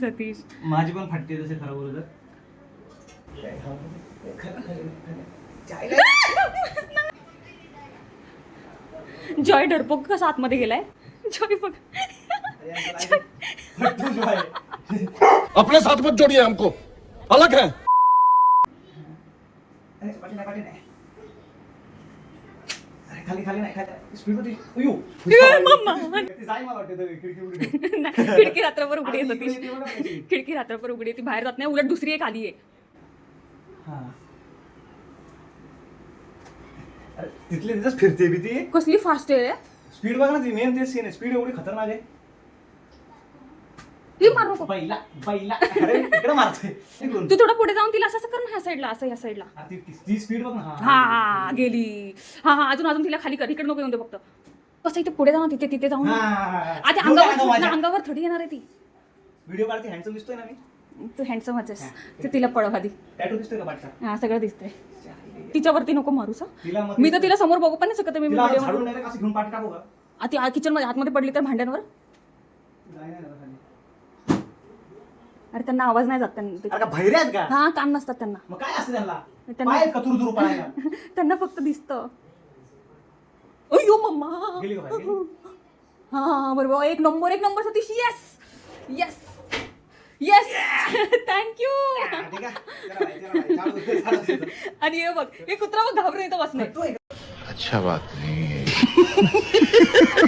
सतीश माझी पण फाटते तसे खरं बोलू तर. जॉय डरपोक कसा आतमध्ये गेलाय. जॉय बघ. अपने साथ मत जोड़िए हमको, अलग है. खाली खाली नाही स्पीड मध्ये खिडकी रात्रभर उघडी आहे सतीश. खिडकी रात्रभर उघडी आहे, ती बाहेर जात नाही. उलट दुसरी एक आली आहे. तिथले तिथंच फिरते बी ती. कसली फास्ट आहे रे. स्पीड बघ ना ती मेन तेच सीन आहे. स्पीड एवढी खतरनाक आहे. ती मारू नको. बैला बैला अरे इकडे मारते. तू थोडं पुढे जाऊन तिला असं कर ना, ह्या साईडला असं, ह्या साईडला. ती स्पीड बघ ना. हा गेली. हा अजून तिला खाली कर. इकडे नको येऊन दे फक्त. कसं इथे पुढे जाऊन तिथे जाऊन आधी अंगावर थोडी येणार आहे ती. व्हिडिओ काढते हँडसम दिसतोय ना मी. तू हँडसम आहेस. तर तिला पळव आधी. टॅटू दिसतोय का पाठचा. हा सगळं दिसतंय. तिच्यावरती नको मारूस. मी तर तिला समोर बघू पण नाही शकत. मी झाडून डायरेक्ट असं घेऊन पाठी टाकू का. ती किचन मध्ये आतमध्ये पडली तर भांड्यांवर. अरे त्यांना आवाज नाही जात. अरे भैरे आहेत का. हा कान नसतात त्यांना. मग काय असतं त्यांना पाय का तुरु पडायला. त्यांना फक्त दिसतं. अय्यो मम्मा. गेली का बाहेर. हा बरोबर. एक number Satish. Yes yes yes thank you. आणि हे बघ हे कुत्रा बघ घाबरून येतो बसणे. अच्छा बात नहीं.